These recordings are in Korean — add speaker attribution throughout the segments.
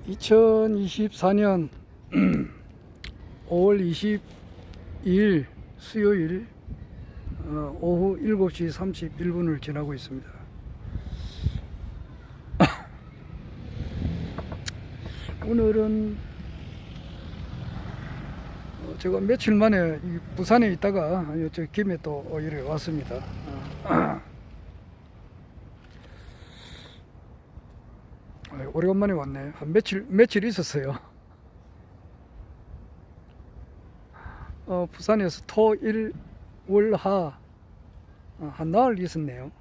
Speaker 1: 2024년 5월 22일 수요일 오후 7시 31분을 지나고 있습니다. 오늘은 제가 며칠 만에 부산에 있다가 저 김에 또 이렇게 왔습니다. 오래간만에 왔네. 한 며칠 있었어요. 부산에서 토, 일, 월, 하 한 나흘 있었네요.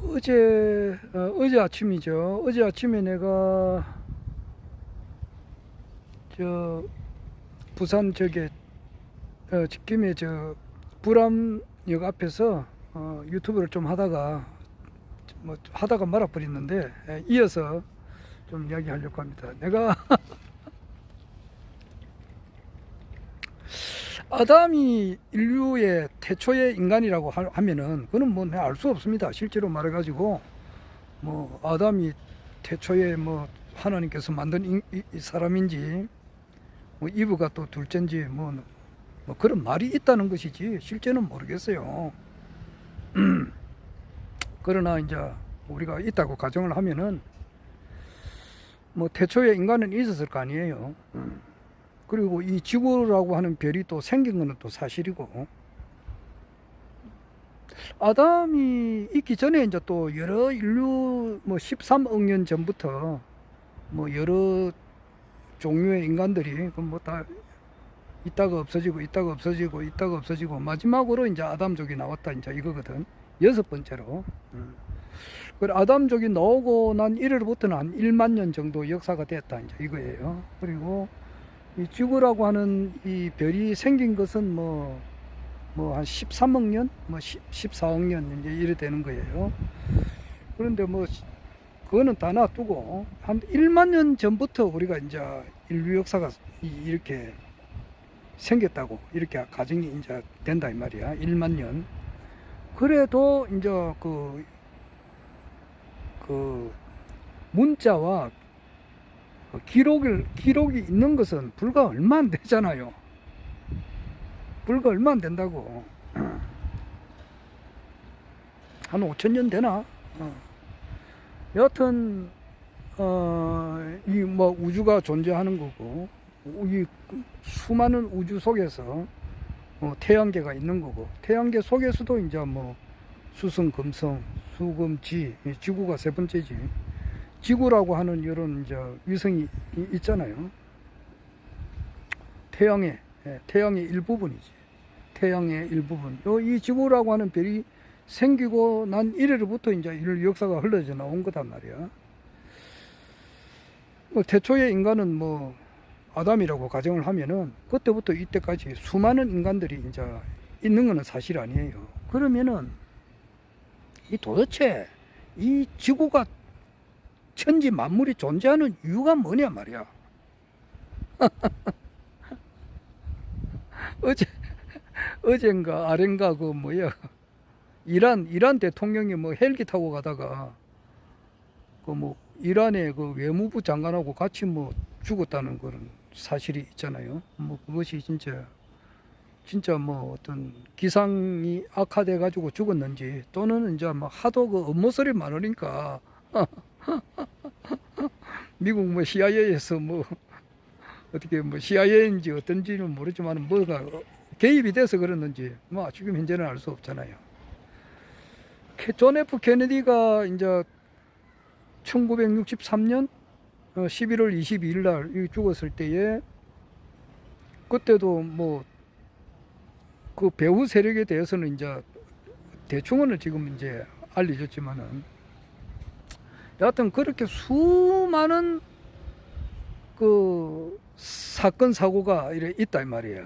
Speaker 1: 어제 아침이죠. 어제 아침에 내가 저 부산 저게 김에 저 불암역 앞에서 유튜브를 좀 하다가 말아버렸는데, 이어서 좀 이야기하려고 합니다. 내가 아담이 인류의 태초의 인간이라고 하면은 그거는 뭐 내가 알 수 없습니다. 실제로 말해가지고 뭐 아담이 태초에 뭐 하나님께서 만든 이 사람인지 뭐 이브가 또 둘째인지 뭐 그런 말이 있다는 것이지 실제는 모르겠어요. 그러나 이제 우리가 있다고 가정을 하면은 뭐 태초에 인간은 있었을 거 아니에요. 그리고 이 지구라고 하는 별이 또 생긴 거는 또 사실이고, 아담이 있기 전에 이제 또 여러 인류 뭐 13억 년 전부터 뭐 여러 종류의 인간들이 뭐 다 있다가 없어지고 마지막으로 이제 아담족이 나왔다, 이제 이거거든. 6번째로. 그 아담족이 나오고 난 이래로부터는 한 1만 년 정도 역사가 됐다, 이제 이거예요. 그리고 이 지구라고 하는 이 별이 생긴 것은 뭐 한 13억 년, 14억 년 이제 이래 되는 거예요. 그런데 뭐 그거는 다 놔두고 한 1만 년 전부터 우리가 이제 인류 역사가 이렇게 생겼다고 이렇게 가정이 이제 된다 이 말이야. 1만 년. 그래도 이제 그 문자와 기록이 있는 것은 불과 얼마 안 되잖아요. 불과 얼마 안 된다고. 한 5,000년 되나? 여하튼 이 뭐 우주가 존재하는 거고, 이 수많은 우주 속에서 태양계가 있는 거고, 태양계 속에서도 이제 뭐 수성, 금성, 수금, 지, 지구가 세 번째지. 지구라고 하는 이런 이제 위성이 있잖아요. 태양의 일부분이지. 태양의 일부분. 이 지구라고 하는 별이 생기고 난 이래로부터 이제 인류 역사가 흘러져 나온 거단 말이야. 태초의 인간은 뭐 아담이라고 가정을 하면은 그때부터 이때까지 수많은 인간들이 이제 있는 거는 사실 아니에요. 그러면은 도대체 이 지구가 천지 만물이 존재하는 이유가 뭐냐 말이야. 어젠가 아ren가 그 뭐야, 이란 대통령이 뭐 헬기 타고 가다가 그 뭐 이란의 그 외무부 장관하고 같이 뭐 죽었다는 그런 사실이 있잖아요. 뭐 그것이 진짜 뭐 어떤 기상이 악화돼 가지고 죽었는지, 또는 이제 뭐 하도 그 업무설이 많으니까 미국 뭐 CIA에서 뭐 어떻게 뭐 CIA인지 어떤지는 모르지만 뭐가 개입이 돼서 그랬는지 뭐 지금 현재는 알 수 없잖아요. 존 F 케네디가 이제 1963년 11월 22일 날 죽었을 때에, 그때도 뭐 그 배후 세력에 대해서는 이제 대충은 지금 이제 알려졌지만은, 여하튼 그렇게 수많은 그 사건 사고가 이래 있다 이 말이야.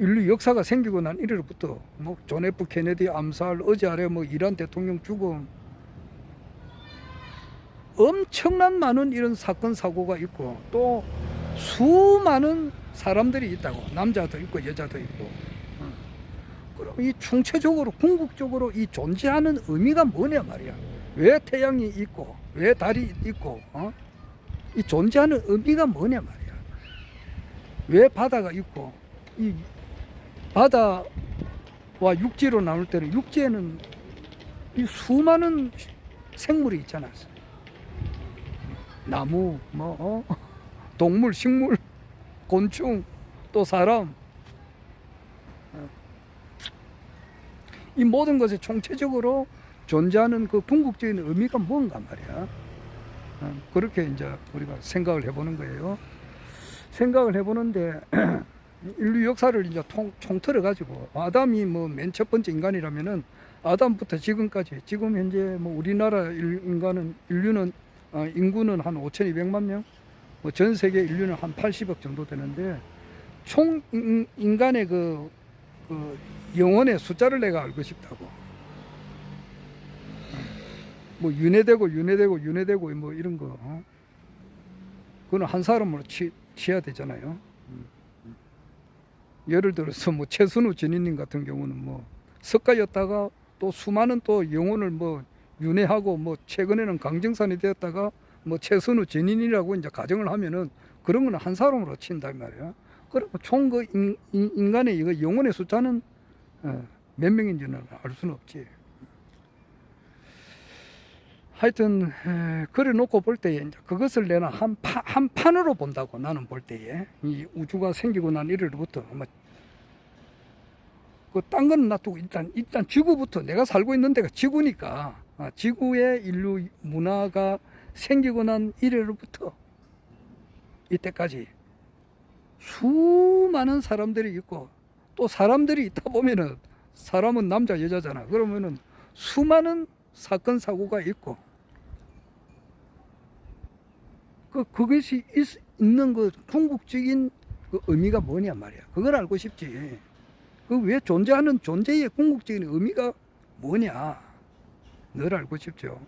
Speaker 1: 인류 역사가 생기고 난 이래로부터 뭐 존 F 케네디 암살, 어제 아래 뭐 이란 대통령 죽음, 엄청난 많은 이런 사건 사고가 있고, 또 수많은 사람들이 있다고. 남자도 있고 여자도 있고. 그럼 이 총체적으로 궁극적으로 이 존재하는 의미가 뭐냐 말이야. 왜 태양이 있고 왜 달이 있고 이 존재하는 의미가 뭐냐 말이야. 왜 바다가 있고 이 바다와 육지로 나눌 때는 육지에는 이 수많은 생물이 있잖아. 나무, 동물, 식물, 곤충, 또 사람. 이 모든 것에 총체적으로 존재하는 그 궁극적인 의미가 뭔가 말이야. 그렇게 이제 우리가 생각을 해보는 거예요. 생각을 해보는데 인류 역사를 이제 통틀어 가지고 아담이 뭐 맨 첫 번째 인간이라면은 아담부터 지금까지 지금 현재 뭐 우리나라 인류는 한 5,200만 명, 뭐 전 세계 인류는 한 80억 정도 되는데 총 인간의 그 영혼의 숫자를 내가 알고 싶다고. 뭐 윤회되고 뭐 이런 거 그거는 한 사람으로 치야 되잖아요. 예를 들어서 뭐 최순우 진인님 같은 경우는 뭐 석가였다가 또 수많은 또 영혼을 뭐 윤회하고 뭐 최근에는 강정산이 되었다가 뭐 최순우 진인이라고 이제 가정을 하면은 그런 거는 한 사람으로 친단 말이야. 그리고 총 그 인간의 이거 영혼의 숫자는 몇 명인지는 알 수는 없지. 하여튼 그래 놓고 볼 때에 이제 그것을 내가 한 판으로 본다고. 나는 볼 때에 이 우주가 생기고 난 이래로부터 딴 거는 놔두고 일단 지구부터, 내가 살고 있는 데가 지구니까 지구의 인류 문화가 생기고 난 이래로부터 이때까지 수많은 사람들이 있고, 또 사람들이 있다 보면은 사람은 남자 여자잖아. 그러면은 수많은 사건 사고가 있고, 그것이 있는 그 궁극적인 그 의미가 뭐냐 말이야. 그걸 알고 싶지. 그 왜 존재하는 존재의 궁극적인 의미가 뭐냐, 늘 알고 싶죠.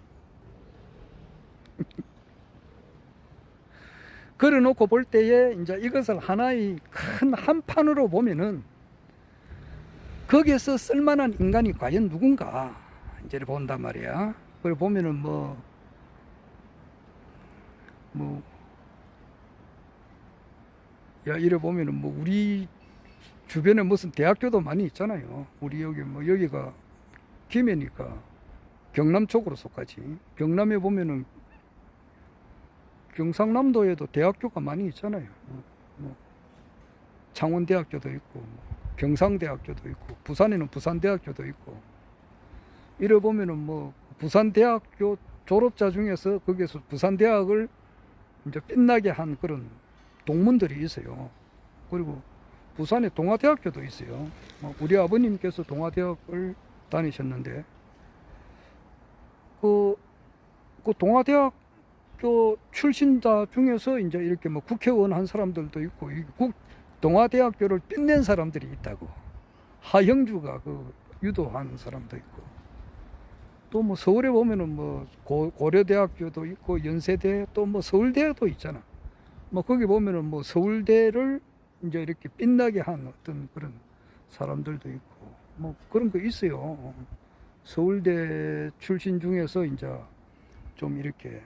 Speaker 1: 그래 놓고 볼 때에 이제 이것을 하나의 큰 한판으로 보면은 거기에서 쓸만한 인간이 과연 누군가 이제 본단 말이야. 그걸 보면은 이래 보면은 뭐 우리 주변에 무슨 대학교도 많이 있잖아요. 우리 여기 여기가 김해니까 경남 쪽으로 속하지. 경남에 보면은 경상남도에도 대학교가 많이 있잖아요. 창원대학교도 있고 경상대학교도 있고 부산에는 부산대학교도 있고. 이래 보면은 부산대학교 졸업자 중에서 거기에서 부산대학을 이제 빛나게 한 그런 동문들이 있어요. 그리고 부산에 동아대학교도 있어요. 우리 아버님께서 동아대학을 다니셨는데 그 동아대학교 출신자 중에서 이제 이렇게 국회의원 한 사람들도 있고, 동아대학교를 빛낸 사람들이 있다고. 하형주가 유도한 사람도 있고, 또 서울에 보면은 고려대학교도 있고 연세대, 또 서울대도 있잖아. 거기 보면은 서울대를 이제 이렇게 빛나게 한 어떤 그런 사람들도 있고 그런 거 있어요. 서울대 출신 중에서 이제 좀 이렇게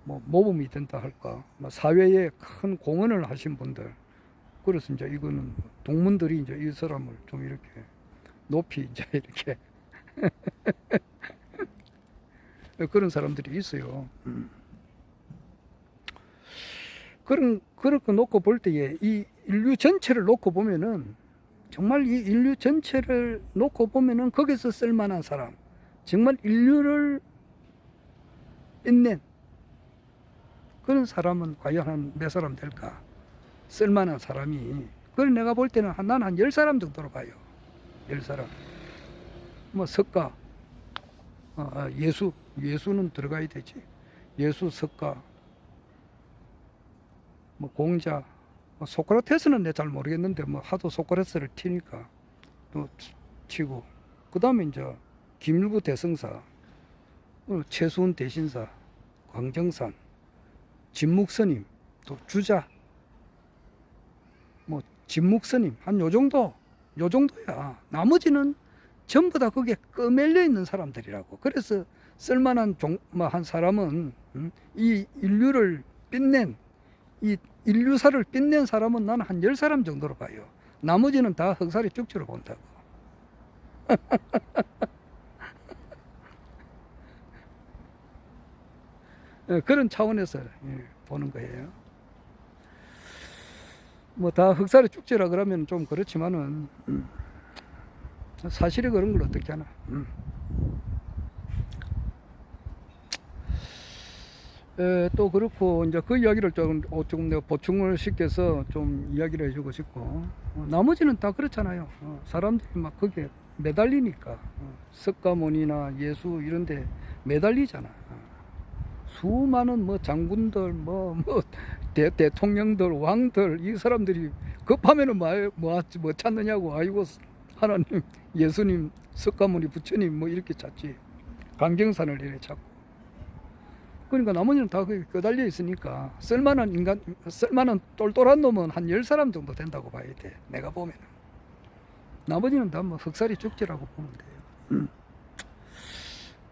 Speaker 1: 모범이 된다 할까, 사회에 큰 공헌을 하신 분들. 그래서 이제 이거는 동문들이 이제 이 사람을 좀 이렇게 높이 이제 이렇게 그런 사람들이 있어요. 그렇게 놓고 볼 때에 이 인류 전체를 놓고 보면은, 정말 이 인류 전체를 놓고 보면은 거기서 쓸만한 사람, 정말 인류를 빛낸 그런 사람은 과연 한 몇 사람 될까? 쓸만한 사람이. 그걸 내가 볼 때는 난 한 10사람 정도로 봐요. 10사람. 석가, 예수는 들어가야 되지. 예수, 석가, 공자, 소크라테스는 내가 잘 모르겠는데 하도 소크라테스를 튀니까 또 치고, 그 다음에 이제 김일구 대성사, 최수훈 대신사, 광정산, 진묵스님, 또 주자, 뭐 진묵스님 한 요 정도야. 나머지는 전부 다 거기에 끄멜려 있는 사람들이라고. 그래서 쓸만한 한 사람은 이 인류를 빛낸 이 인류사를 빛낸 사람은 나는 한 10사람 정도로 봐요. 나머지는 다 흑살이 쭉지로 본다고. 그런 차원에서 보는 거예요. 뭐 다 흑살이 쭉지라 그러면 좀 그렇지만은 사실이 그런 걸 어떻게 하나. 또 그렇고 이제 그 이야기를 조금 내가 보충을 시켜서 좀 이야기를 해주고 싶고, 나머지는 다 그렇잖아요. 사람들이 막 거기에 매달리니까 석가모니나 예수 이런데 매달리잖아. 수많은 뭐 장군들 뭐 대통령들 왕들 이 사람들이 급하면은 뭐 찾느냐고. 아이고 하나님 예수님 석가모니 부처님 뭐 이렇게 찾지. 강경산을 이렇게 찾고. 그러니까 나머지는 다 거기 껴달려 있으니까 쓸만한 똘똘한 놈은 한 10사람 정도 된다고 봐야 돼. 내가 보면은. 나머지는 다 뭐 흑살이 쭉지라고 보면 돼요.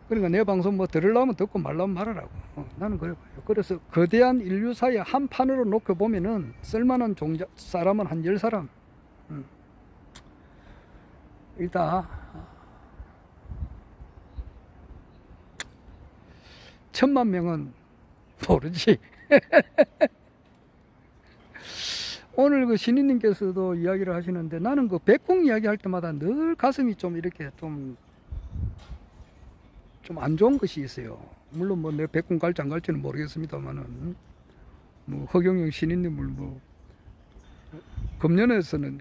Speaker 1: 그러니까 내 방송 뭐 들으려면 듣고 말라면 말하라고. 나는 그래 봐요. 그래서 거대한 인류사의 한 판으로 놓고 보면은 쓸만한 사람은 한 10사람. 일단 10,000,000명은 모르지. 오늘 그 신인님께서도 이야기를 하시는데 나는 그 백궁 이야기 할 때마다 늘 가슴이 좀 이렇게 좀 안 좋은 것이 있어요. 물론 뭐 내 백궁 갈지 안 갈지는 모르겠습니다만은 뭐 허경영 신인님을 뭐 금년 들어서는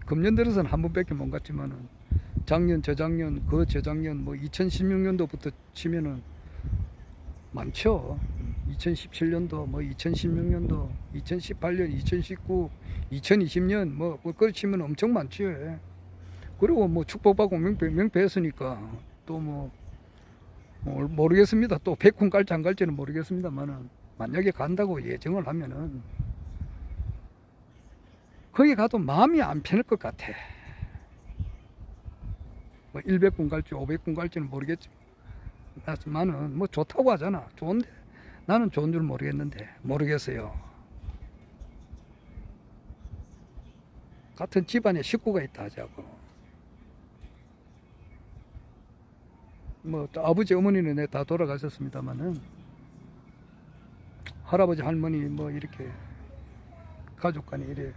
Speaker 1: 한 번밖에 못 갔지만은 작년, 저작년, 그 저작년 뭐 2016년도부터 치면은 많죠. 2017년도, 뭐 2016년도, 2018년, 2019, 2020년 뭐 그걸 치면 엄청 많죠. 그리고 뭐 축복받고 명패했으니까 또 뭐 모르겠습니다. 또 백군 갈지 안 갈지는 모르겠습니다만은 만약에 간다고 예정을 하면은 거기 가도 마음이 안 편할 것 같아. 뭐 100군 갈지 500군 갈지는 모르겠지만은 뭐 좋다고 하잖아. 좋은데 나는 좋은 줄 모르겠어요. 같은 집안에 식구가 있다 하자고. 뭐 아버지 어머니는 다 돌아가셨습니다만은 할아버지 할머니 뭐 이렇게 가족간에 이래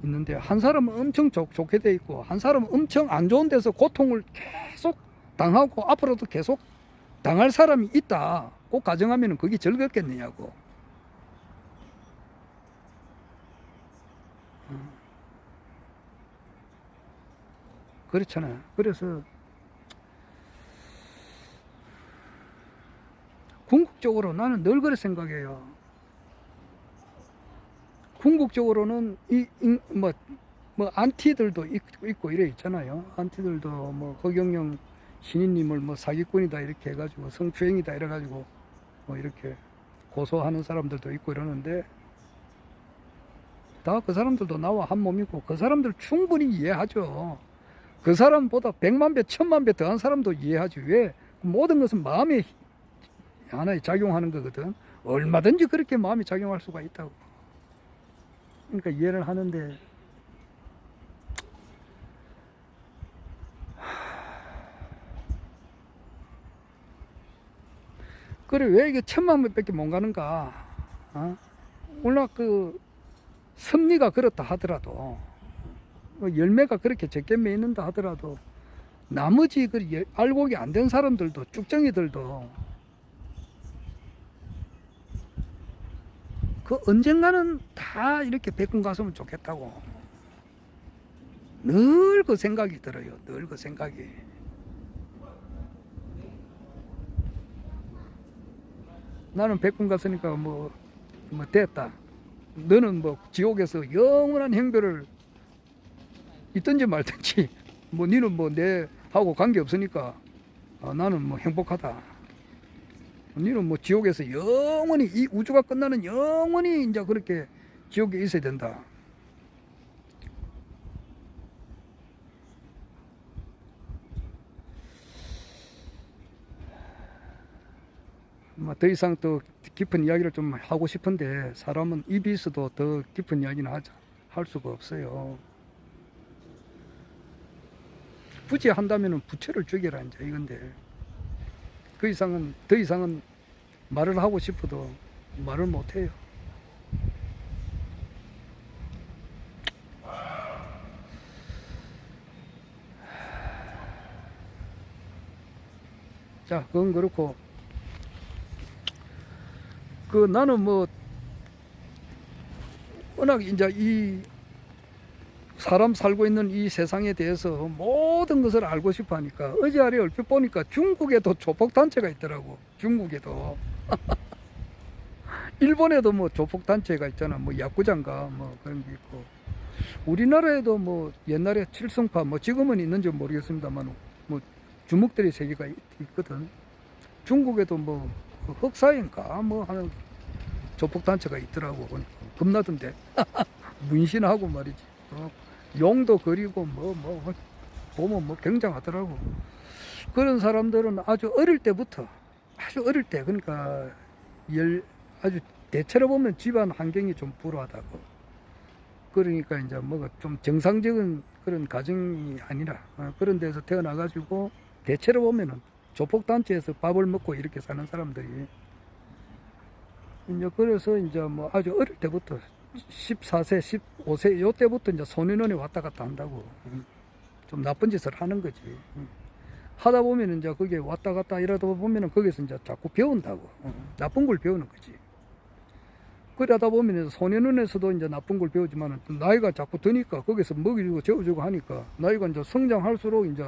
Speaker 1: 있는데 한 사람은 엄청 좋게 돼 있고 한 사람은 엄청 안 좋은 데서 고통을 계속 당하고 앞으로도 계속 당할 사람이 있다. 꼭 가정하면 그게 즐겁겠느냐고. 그렇잖아. 그래서 궁극적으로 나는 늘 그렇게 생각해요. 궁극적으로는 뭐 안티들도 있고 이래 있잖아요. 안티들도 뭐 허경영 신인님을 뭐 사기꾼이다 이렇게 해가지고 성추행이다 이래가지고 뭐 이렇게 고소하는 사람들도 있고 이러는데 다 그 사람들도 나와 한 몸이고 그 사람들 충분히 이해하죠. 그 사람보다 100만 배, 1000만 배 더한 사람도 이해하지. 왜? 모든 것은 마음에 하나에 작용하는 거거든. 얼마든지 그렇게 마음이 작용할 수가 있다고. 그러니까 이해를 하는데 그래 왜 이게 1000만 배밖에 못 가는가? 물론 그 섭리가 그렇다 하더라도 열매가 그렇게 적게 맺는다 하더라도 나머지 그 알곡이 안 된 사람들도 쭉정이들도 그 언젠가는 다 이렇게 백군 갔으면 좋겠다고 늘 그 생각이 들어요. 늘 그 생각이. 나는 백군 갔으니까 뭐 됐다. 너는 뭐 지옥에서 영원한 행배를 있든지 말든지 뭐 니는 뭐 내하고 관계 없으니까 나는 뭐 행복하다. 니는 뭐 지옥에서 영원히 이 우주가 끝나는 영원히 이제 그렇게 지옥에 있어야 된다. 뭐 더 이상 더 깊은 이야기를 좀 하고 싶은데 사람은 입이 있어도 더 깊은 이야기는 할 수가 없어요. 굳이 한다면은 부처를 죽여라 이제 이건데 더 이상은 말을 하고 싶어도 말을 못 해요. 자, 그건 그렇고 나는 뭐 워낙 이제 이 사람 살고 있는 이 세상에 대해서 모든 것을 알고 싶어 하니까 어제 아래 얼핏 보니까 중국에도 조폭단체가 있더라고. 중국에도 일본에도 뭐 조폭단체가 있잖아. 뭐 야구장가 뭐 그런 게 있고 우리나라에도 뭐 옛날에 칠성파 뭐 지금은 있는지 모르겠습니다만 뭐 주먹들이 세 개가 있거든. 중국에도 뭐 흑사인가 뭐 하는 조폭단체가 있더라고. 보니까 겁나던데 문신하고 말이지. 용도 그리고 뭐 보면 뭐 굉장하더라고. 그런 사람들은 아주 어릴 때부터 어릴 때 그러니까 아주 대체로 보면 집안 환경이 좀 불우하다고. 그러니까 이제 뭐가 좀 정상적인 그런 가정이 아니라 그런 데서 태어나가지고 대체로 보면은 조폭단체에서 밥을 먹고 이렇게 사는 사람들이 이제 그래서 이제 뭐 아주 어릴 때부터 14세, 15세 요때부터 이제 소년원에 왔다 갔다 한다고. 좀 나쁜 짓을 하는 거지. 하다 보면 이제 거기에 왔다 갔다 이러다 보면은 거기서 이제 자꾸 배운다고. 나쁜 걸 배우는 거지. 그러다 보면 소년원에서도 이제 나쁜 걸 배우지만 나이가 자꾸 드니까 거기서 먹이고 재워주고 하니까 나이가 이제 성장할수록 이제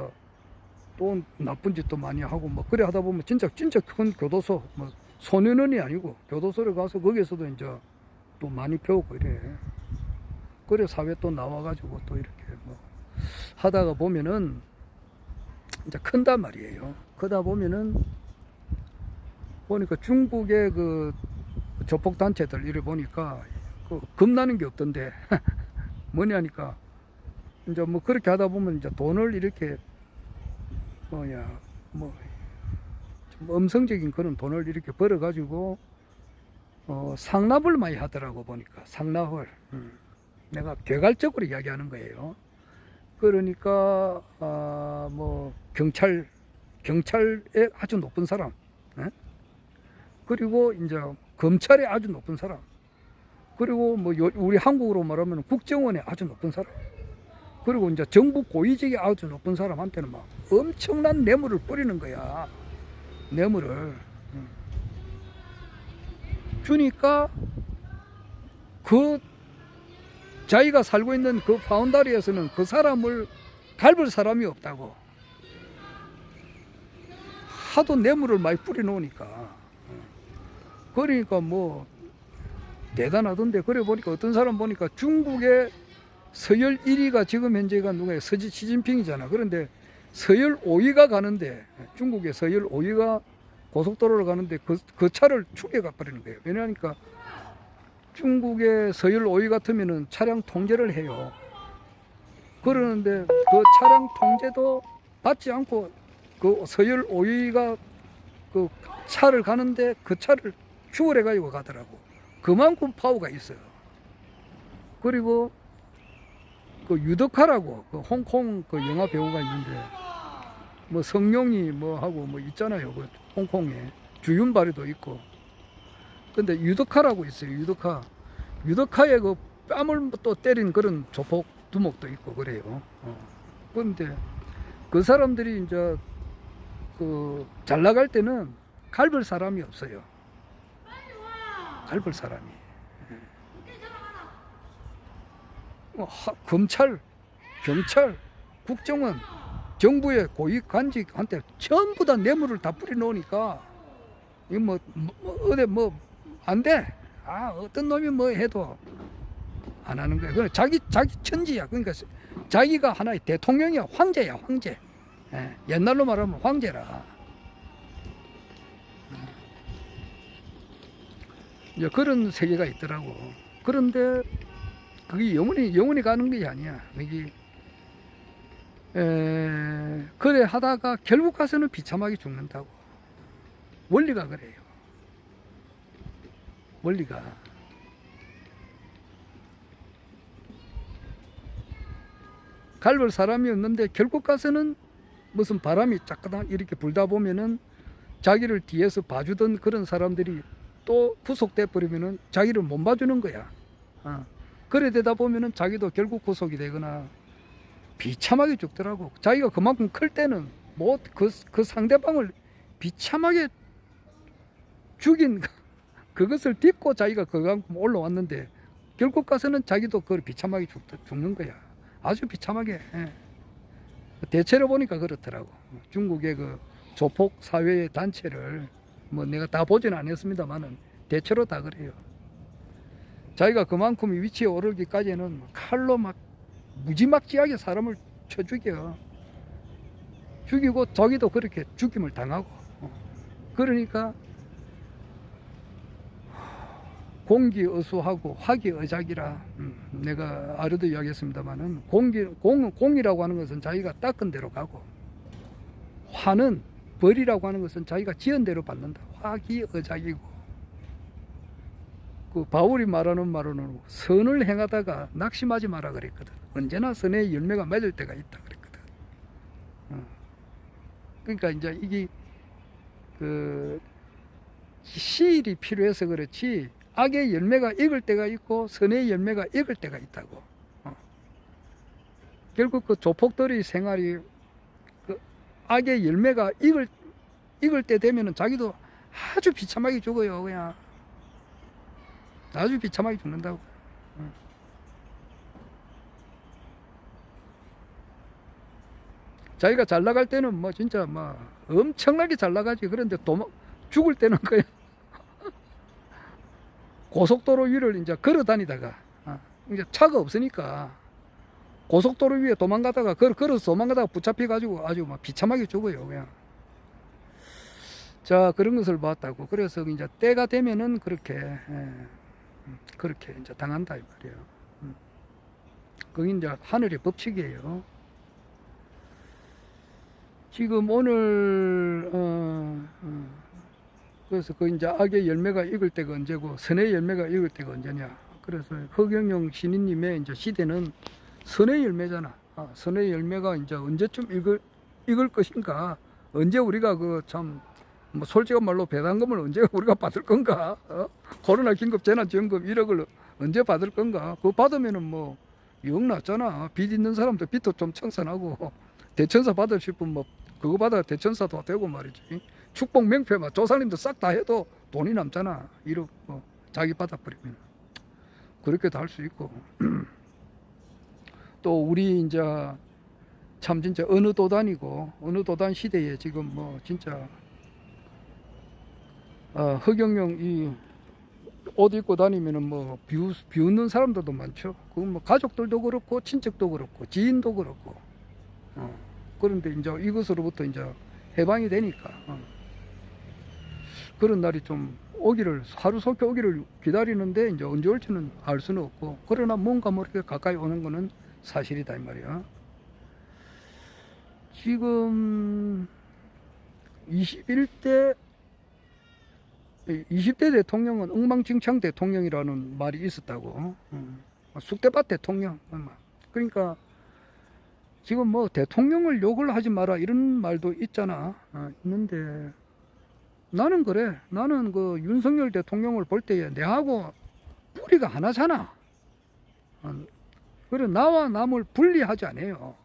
Speaker 1: 또 나쁜 짓도 많이 하고 뭐 그래 하다 보면 진짜 큰 교도소 뭐 소년원이 아니고 교도소를 가서 거기에서도 이제 또 많이 배우고 이래. 그래 사회 또 나와가지고 또 이렇게 뭐 하다가 보면은 이제 큰단 말이에요. 크다 보면은 보니까 중국의 그 조폭단체들 이래 보니까 겁나는 게 없던데 뭐냐니까 이제 뭐 그렇게 하다 보면 이제 돈을 이렇게 뭐 좀 음성적인 그런 돈을 이렇게 벌어 가지고 상납을 많이 하더라고. 보니까 상납을 내가 개괄적으로 이야기하는 거예요. 그러니까 뭐 경찰에 아주 높은 사람, 그리고 이제 검찰에 아주 높은 사람, 그리고 뭐 우리 한국으로 말하면 국정원에 아주 높은 사람, 그리고 이제 정부 고위직에 아주 높은 사람한테는 막 엄청난 뇌물을 뿌리는 거야. 뇌물을 주니까 그 자기가 살고 있는 그 파운다리에서는 그 사람을 밟을 사람이 없다고. 하도 뇌물을 많이 뿌려 놓으니까. 그러니까 뭐 대단하던데. 그래 보니까 어떤 사람 보니까 중국의 서열 1위가 지금 현재가 누구예요? 시진핑이잖아. 그런데 서열 5위가 가는데, 중국의 서열 5위가 고속도로를 가는데 그 차를 죽여가 버리는 거예요. 왜냐하니까 중국의 서열 5위 같으면은 차량 통제를 해요. 그러는데 그 차량 통제도 받지 않고 그 서열 5위가 그 차를 가는데 그 차를 추월해 가지고 가더라고. 그만큼 파워가 있어요. 그리고 그 유덕화라고 그 홍콩 그 영화 배우가 있는데 뭐 성룡이 뭐 하고 뭐 있잖아요. 그 홍콩에 주윤발이도 있고. 근데 유덕화라고 있어요. 유덕화에 그 뺨을 또 때린 그런 조폭 두목도 있고 그래요. 그런데 그 사람들이 이제 그 잘 나갈 때는 갈벌 사람이 없어요. 갈벌 사람이. 검찰, 경찰, 국정원, 정부의 고위 관직한테 전부 다 뇌물을 다 뿌려 놓으니까 이거 어디 안 돼. 어떤 놈이 뭐 해도 안 하는 거야. 그래 자기 천지야. 그러니까 자기가 하나의 대통령이야. 황제야, 황제. 옛날로 말하면 황제라. 이제 그런 세계가 있더라고. 그런데 그게 영원히 가는 게 아니야. 이게 그래 하다가 결국 가서는 비참하게 죽는다고. 원리가 그래요. 원리가. 갈볼 사람이 없는데 결국 가서는 무슨 바람이 짝까당 이렇게 불다 보면은 자기를 뒤에서 봐주던 그런 사람들이 또 구속돼 버리면은 자기를 못 봐주는 거야. 그래 되다 보면은 자기도 결국 구속이 되거나 비참하게 죽더라고. 자기가 그만큼 클 때는 뭐 그 상대방을 비참하게 죽인 그것을 딛고 자기가 그만큼 올라왔는데 결국 가서는 자기도 그걸 비참하게 죽는 거야. 아주 비참하게. 대체로 보니까 그렇더라고. 중국의 그 조폭 사회의 단체를 뭐 내가 다 보지는 않았습니다만은 대체로 다 그래요. 자기가 그만큼 위치에 오르기까지는 칼로 막 무지막지하게 사람을 쳐 죽여. 죽이고 자기도 그렇게 죽임을 당하고. 그러니까 공기어수하고 화기의작이라. 내가 아래도 이야기했습니다만은 공이라고 하는 것은 자기가 닦은 대로 가고, 화는 벌이라고 하는 것은 자기가 지은 대로 받는다. 화기의작이고. 그 바울이 말하는 말로는 선을 행하다가 낙심하지 마라 그랬거든. 언제나 선의 열매가 맺을 때가 있다 그랬거든. 그러니까 이제 이게 그 시일이 필요해서 그렇지 악의 열매가 익을 때가 있고 선의 열매가 익을 때가 있다고. 결국 그 조폭들의 생활이 그 악의 열매가 익을 때 되면은 자기도 아주 비참하게 죽어요. 그냥 아주 비참하게 죽는다고. 자기가 잘 나갈 때는 뭐 진짜 뭐 엄청나게 잘 나가지. 그런데 죽을 때는 그냥 고속도로 위를 이제 걸어 다니다가 이제 차가 없으니까 고속도로 위에 도망가다가 걸어서 도망가다가 붙잡혀 가지고 아주 막 비참하게 죽어요. 그냥. 자, 그런 것을 봤다고. 그래서 이제 때가 되면은 그렇게 이제 당한다 이 말이에요. 그게 이제 하늘의 법칙이에요. 지금 오늘 그래서 그 이제 악의 열매가 익을 때가 언제고 선의 열매가 익을 때가 언제냐. 그래서 허경영 신인님의 이제 시대는 선의 열매잖아. 선의 열매가 이제 언제쯤 익을 것인가. 언제 우리가 그 참 뭐 솔직한 말로 배당금을 언제 우리가 받을 건가. 코로나 긴급 재난지원금 1억을 언제 받을 건가. 그거 받으면은 뭐 영 났잖아. 빚 있는 사람도 빚도 좀 청산하고 대천사 받으실 분 뭐 그거 받아 대천사도 되고 말이지. 축복 명패 막 조상님도 싹 다 해도 돈이 남잖아. 1억 뭐 자기 받아버리면 그렇게도 할 수 있고. 또 우리 이제 참 진짜 어느 도단이고 어느 도단 시대에 지금 뭐 진짜 허경영 이 옷 입고 다니면은 뭐 비웃는 사람들도 많죠. 그건 뭐 가족들도 그렇고 친척도 그렇고 지인도 그렇고. 그런데 이제 이것으로부터 이제 해방이 되니까 그런 날이 좀 오기를 하루속히 오기를 기다리는데 이제 언제 올지는 알 수는 없고, 그러나 뭔가 모르게 가까이 오는 거는 사실이다 이 말이야. 지금 20대 대통령은 엉망진창 대통령이라는 말이 있었다고. 쑥대밭 대통령. 그러니까 지금 뭐 대통령을 욕을 하지 마라 이런 말도 있잖아. 있는데 나는 그래. 나는 그 윤석열 대통령을 볼 때에 내하고 뿌리가 하나잖아. 그래 나와 남을 분리하지 않아요.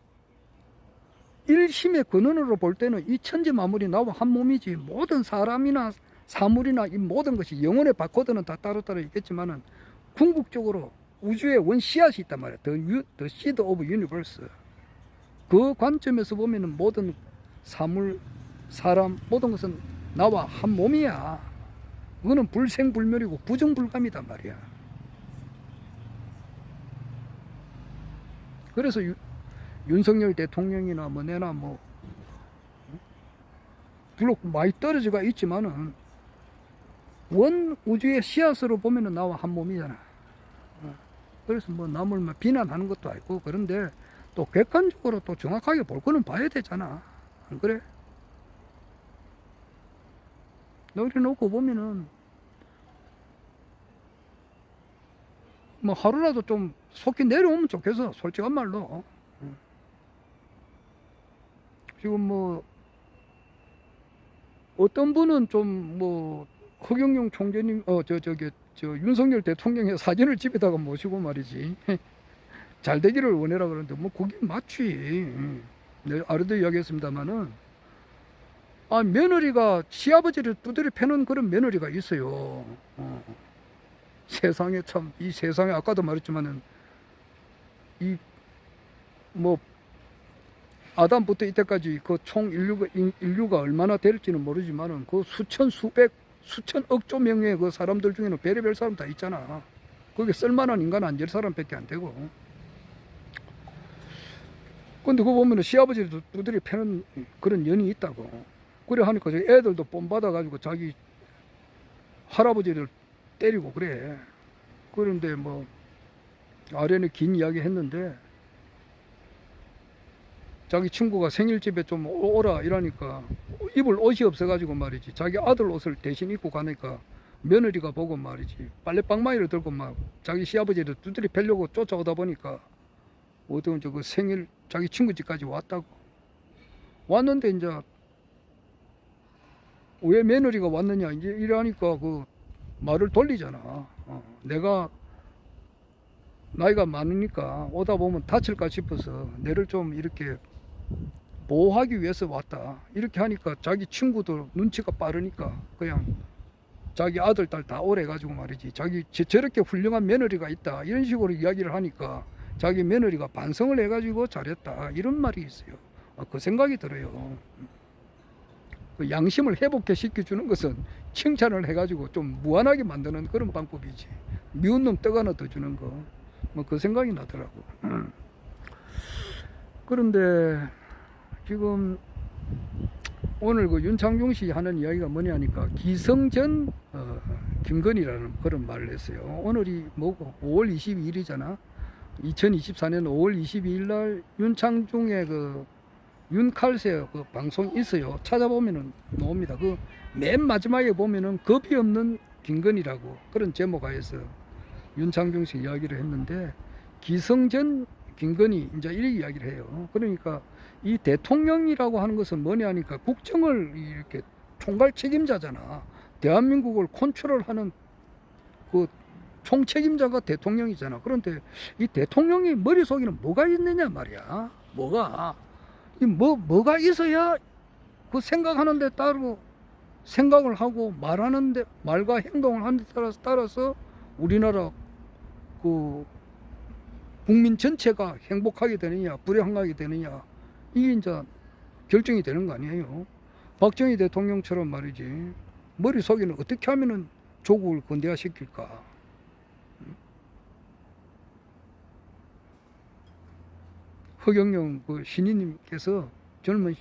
Speaker 1: 일심의 근원으로 볼 때는 이 천지 만물이 나와 한 몸이지. 모든 사람이나 사물이나 이 모든 것이 영혼의 바코드는 다 따로따로 있겠지만은 궁극적으로 우주의 원 씨앗이 있단 말이야. The seed of universe. 그 관점에서 보면은 모든 사물, 사람, 모든 것은 나와 한 몸이야. 그거는 불생불멸이고 부정불감이단 말이야. 그래서 윤석열 대통령이나 뭐 내나 뭐 물론 많이 떨어져가 있지만은 원 우주의 씨앗으로 보면은 나와 한 몸이잖아. 그래서 뭐 남을 뭐 비난하는 것도 아니고, 그런데 또 객관적으로 또 정확하게 볼 거는 봐야 되잖아. 안 그래? 이렇게 놓고 보면은 뭐 하루라도 좀 속히 내려오면 좋겠어, 솔직한 말로. 지금 뭐 어떤 분은 좀 뭐 허경영 총재님 윤석열 대통령의 사진을 집에다가 모시고 말이지 잘 되기를 원해라 그러는데, 뭐 그게 맞지. 내가 아래도 이야기했습니다마는, 아, 며느리가 시아버지를 두드려 패는 그런 며느리가 있어요. 세상에 참, 이 세상에 아까도 말했지만은 이 뭐 아담부터 이때까지 그 총 인류가 얼마나 될지는 모르지만은 그 수천 수백 수천억 조 명의 그 사람들 중에는 별의별 사람 다 있잖아. 거기에 쓸만한 인간 한 10사람밖에 안 되고. 근데 그거 보면은 시아버지도 두드려 패는 그런 연이 있다고. 그래 하니까 저 애들도 뽐 받아가지고 자기 할아버지를 때리고 그래. 그런데 뭐 아련에 긴 이야기 했는데, 자기 친구가 생일집에 좀 오라 이러니까 입을 옷이 없어가지고 말이지, 자기 아들 옷을 대신 입고 가니까 며느리가 보고 말이지, 빨래방망이를 들고 막 자기 시아버지를 두드려 패려고 쫓아오다 보니까 어떤 그 생일 자기 친구 집까지 왔다고. 왔는데 이제 왜 며느리가 왔느냐 이제 이러니까 그 말을 돌리잖아. 내가 나이가 많으니까 오다 보면 다칠까 싶어서 내를 좀 이렇게 보호하기 위해서 왔다, 이렇게 하니까 자기 친구들 눈치가 빠르니까 그냥 자기 아들 딸 다 오래 가지고 말이지, 자기 저렇게 훌륭한 며느리가 있다 이런 식으로 이야기를 하니까 자기 며느리가 반성을 해가지고 잘했다 이런 말이 있어요. 그 생각이 들어요. 그 양심을 회복해 시켜주는 것은 칭찬을 해가지고 좀 무한하게 만드는 그런 방법이지, 미운 놈 떡 하나 더 주는 거, 뭐 그 생각이 나더라고. 그런데 지금 오늘 그 윤창중 씨 하는 이야기가 뭐냐니까, 기성전 김건희라는 그런 말을 했어요. 오늘이 뭐고 5월 22일이잖아. 2024년 5월 22일 날 윤창중의 그 윤칼세 그 방송 있어요. 찾아보면은 나옵니다. 그 맨 마지막에 보면은 겁이 없는 김건희라고 그런 제목하에서 윤창중 씨 이야기를 했는데, 기성전 김건희 이제 이렇게 이야기를 해요. 그러니까 이 대통령이라고 하는 것은 뭐냐니까, 국정을 이렇게 총괄 책임자잖아. 대한민국을 컨트롤하는 그 총책임자가 대통령이잖아. 그런데 이 대통령이 머릿속에는 뭐가 있느냐 말이야. 뭐가 있어야 그 생각하는데 따로 생각을 하고 말하는데, 말과 행동을 하는 데 따라서 우리나라 그 국민 전체가 행복하게 되느냐 불행하게 되느냐, 이게 이제 결정이 되는 거 아니에요. 박정희 대통령처럼 말이지, 머릿속에는 어떻게 하면은 조국을 건대화시킬까. 허경영 그 신인님께서 젊은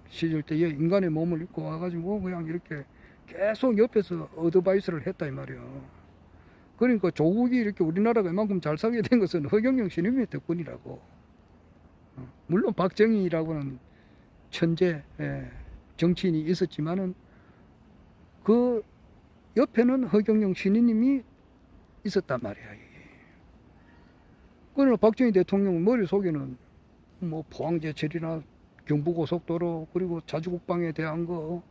Speaker 1: 시절 때에 인간의 몸을 입고 와가지고 그냥 이렇게 계속 옆에서 어드바이스를 했다 이 말이야. 그러니까 조국이 이렇게 우리나라가 이만큼 잘 살게 된 것은 허경영 신임의 덕분이라고. 물론 박정희라고는 천재 정치인이 있었지만은 그 옆에는 허경영 신임이 있었단 말이야. 그러나 박정희 대통령 머릿속에는 뭐 포항제철이나 경부고속도로, 그리고 자주국방에 대한 거,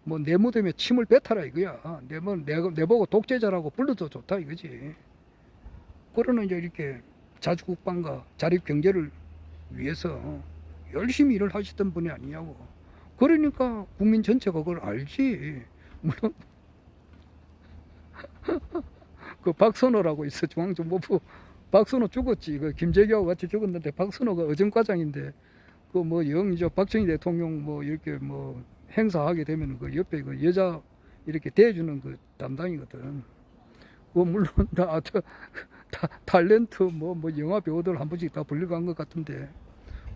Speaker 1: 뭐 내 무덤에 침을 뱉어라 이거야. 내보고 독재자라고 불러도 좋다 이거지. 그러나 이제 이렇게 자주국방과 자립경제를 위해서 열심히 일을 하시던 분이 아니냐고. 그러니까 국민 전체가 그걸 알지. 물론 그 박선호라고 있어, 중앙정보부. 박선호 죽었지. 그 김재규하고 같이 죽었는데, 박선호가 어정과장인데 그 뭐 영이죠. 박정희 대통령 뭐 이렇게 뭐 행사하게 되면 그 옆에 그 여자 이렇게 대해주는 그 담당이거든. 그 물론 탤런트 뭐 영화 배우들 한 번씩 다 불려간 것 같은데,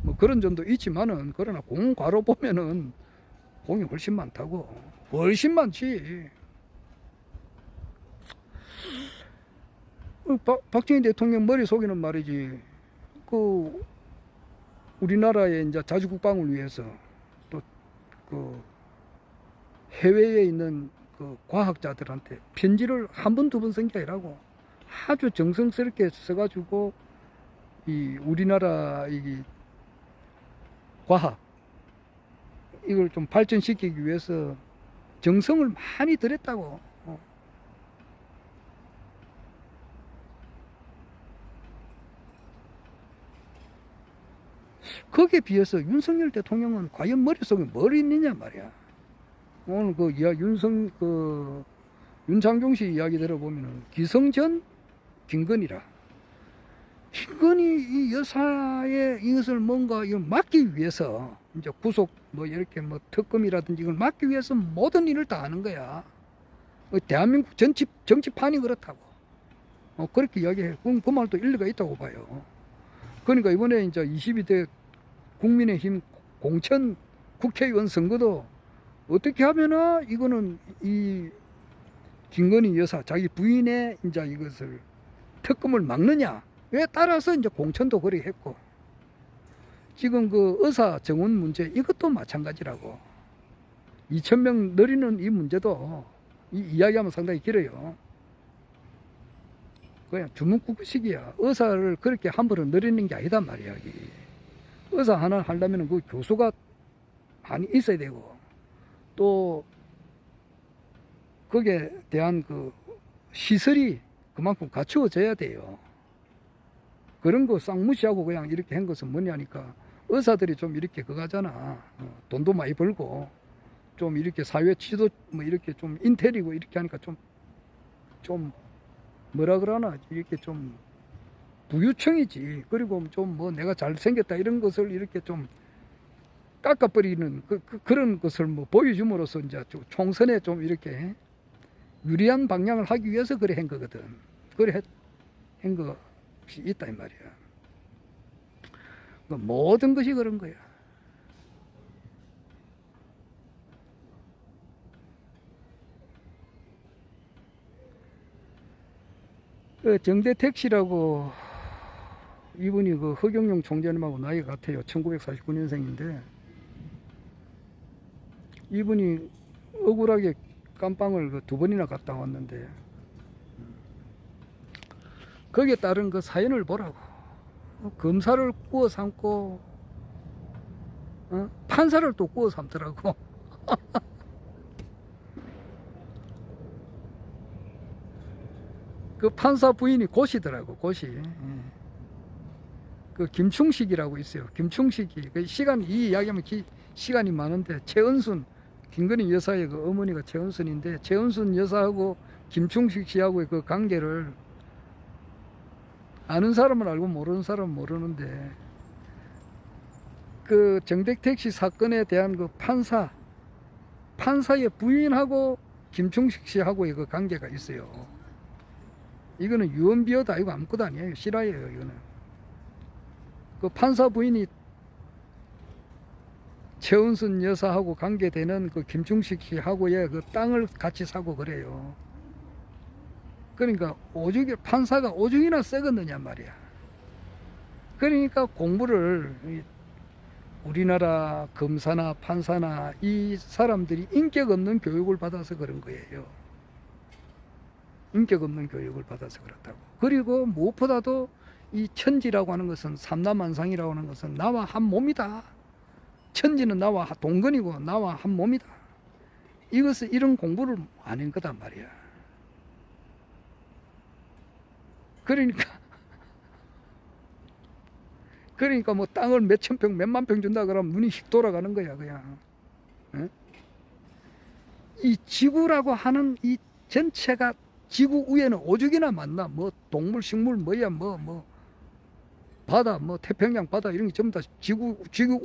Speaker 1: 뭐 그런 점도 있지만은, 그러나 공과로 보면은 공이 훨씬 많다고. 훨씬 많지. 박정희 대통령 머릿속에는 말이지, 그 우리나라의 이제 자주국방을 위해서 또 그 해외에 있는 그 과학자들한테 편지를 한 번, 두 번 쓴 게 아니라고 아주 정성스럽게 써가지고 이 우리나라 이 과학 이걸 좀 발전시키기 위해서 정성을 많이 들였다고. 거기에 비해서 윤석열 대통령은 과연 머릿속에 뭘 있느냐 말이야. 오늘 윤창중 씨 이야기 들어보면은 기성전 김건희라. 김건희 이 여사의 이것을 뭔가 이걸 막기 위해서 이제 구속 뭐 이렇게 뭐 특검이라든지 이걸 막기 위해서 모든 일을 다 하는 거야. 대한민국 정치판이 그렇다고. 그렇게 이야기해. 그 말도 일리가 있다고 봐요. 그러니까 이번에 이제 22대 국민의힘 공천 국회의원 선거도 어떻게 하면은 이거는 이 김건희 여사 자기 부인의 이제 이것을 특검을 막느냐. 왜 따라서 이제 공천도 그렇게 했고, 지금 그 의사 정원 문제 이것도 마찬가지라고. 2,000명 늘리는 이 문제도 이 이야기하면 상당히 길어요. 그냥 주문구구식이야. 의사를 그렇게 함부로 늘리는 게 아니단 말이야. 의사 하나 하려면 그 교수가 많이 있어야 되고, 또 거기에 대한 그 시설이 그만큼 갖추어져야 돼요. 그런 거 싹 무시하고 그냥 이렇게 한 것은 뭐냐니까, 의사들이 좀 이렇게 그거잖아. 돈도 많이 벌고 좀 이렇게 사회 지도 뭐 이렇게 좀 인텔이고 이렇게 하니까 좀 뭐라 그러나 이렇게 좀 부유층이지. 그리고 좀 뭐 내가 잘생겼다 이런 것을 이렇게 좀 깎아버리는 그런 것을 뭐 보여줌으로써 이제 총선에 좀 이렇게 유리한 방향을 하기 위해서 그래 한 거거든. 그래 한 것이 있다 이 말이야. 모든 것이 그런 거야. 정대택 씨라고 이분이 그 허경영 총재님하고 나이가 같아요. 1949년생인데 이분이 억울하게 깜빵을 그 2번이나 갔다 왔는데 거기에 따른 그 사연을 보라고. 검사를 구워 삼고 판사를 또 구워 삼더라고. 그 판사 부인이 고시더라고. 고시. 그 김충식이라고 있어요. 김충식이 그 시간 이 이야기하면 시간이 많은데 최은순 김건희 여사의 그 어머니가 최은순인데 최은순 여사하고 김충식 씨하고의 그 관계를 아는 사람은 알고 모르는 사람은 모르는데 그 정대택 씨 사건에 대한 그 판사의 부인하고 김충식 씨하고의 그 관계가 있어요. 이거는 유언비어도 아니고 아무것도 아니에요. 실화예요. 이거는 그 판사 부인이 최은순 여사하고 관계되는 그 김충식 씨하고의 그 땅을 같이 사고 그래요. 그러니까 판사가 오죽이나 썩었느냐 말이야. 그러니까 공부를 우리나라 검사나 판사나 이 사람들이 인격 없는 교육을 받아서 그런 거예요. 인격 없는 교육을 받아서 그렇다고. 그리고 무엇보다도 이 천지라고 하는 것은 삼라만상이라고 하는 것은 나와 한 몸이다. 천지는 나와 동근이고 나와 한 몸이다. 이것을 이런 공부를 안 한 거단 말이야. 그러니까 뭐 땅을 몇천 평, 몇만 평 준다 그러면 눈이 휙 돌아가는 거야, 그냥. 에? 이 지구라고 하는 이 전체가 지구 위에는 오죽이나 많나? 뭐 동물, 식물, 뭐야, 뭐 바다, 뭐 태평양 바다 이런 게 전부 다 지구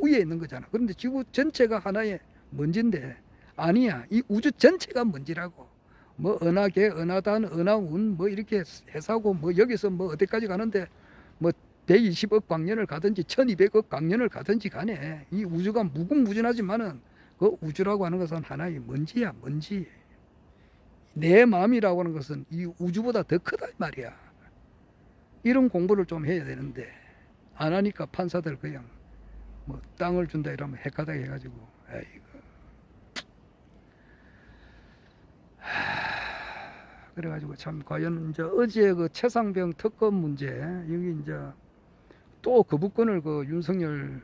Speaker 1: 위에 있는 거잖아. 그런데 지구 전체가 하나의 먼지인데 아니야. 이 우주 전체가 먼지라고. 뭐 은하계, 은하단, 은하운 뭐 이렇게 해사고 뭐 여기서 뭐 어디까지 가는데 뭐 120억 광년을 가든지 1200억 광년을 가든지 간에 이 우주가 무궁무진하지만은 그 우주라고 하는 것은 하나의 먼지야, 먼지. 내 마음이라고 하는 것은 이 우주보다 더 크다 이 말이야. 이런 공부를 좀 해야 되는데 안 하니까 판사들 그냥 뭐 땅을 준다 이러면 헷가닥 해가지고 에이구. 그래가지고 참 과연 이제 어제 그 최상병 특검 문제 여기 이제 또 거부권을 그 윤석열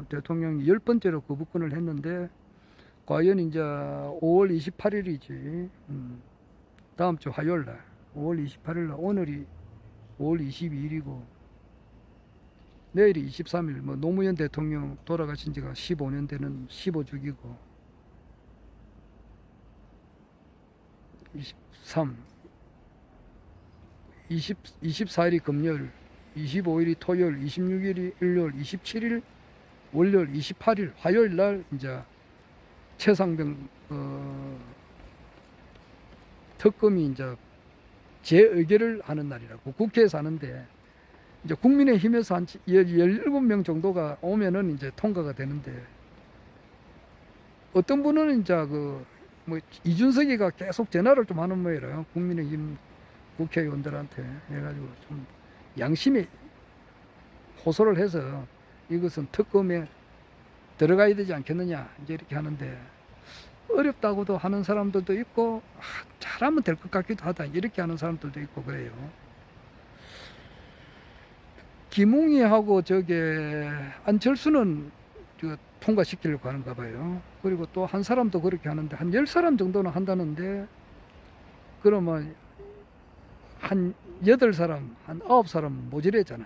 Speaker 1: 대통령이 10번째로 거부권을 했는데 과연 이제 5월 28일이지 다음 주 화요일 날 5월 28일 날 오늘이 5월 22일이고 내일이 23일 뭐 노무현 대통령 돌아가신 지가 15년 되는 15주기고 23 24일이 금요일 25일이 토요일 26일이 일요일 27일 월요일 28일 화요일 날 이제 최상병 특검이 이제 재의결을 하는 날이라고 국회에서 하는데 이제 국민의힘에서 한 17명 정도가 오면은 이제 통과가 되는데 어떤 분은 이제 그 뭐 이준석이가 계속 전화를 좀 하는 모양이에요. 국민의힘 국회의원들한테 해가지고 좀 양심에 호소를 해서 이것은 특검에 들어가야 되지 않겠느냐 이제 이렇게 하는데 어렵다고도 하는 사람들도 있고 잘하면 될 것 같기도 하다 이렇게 하는 사람들도 있고 그래요. 김웅이하고 저게 안철수는 통과시키려고 하는가 봐요. 그리고 또 한 사람도 그렇게 하는데 한 10사람 정도는 한다는데 그러면 한 8사람, 한 9사람 모자라잖아.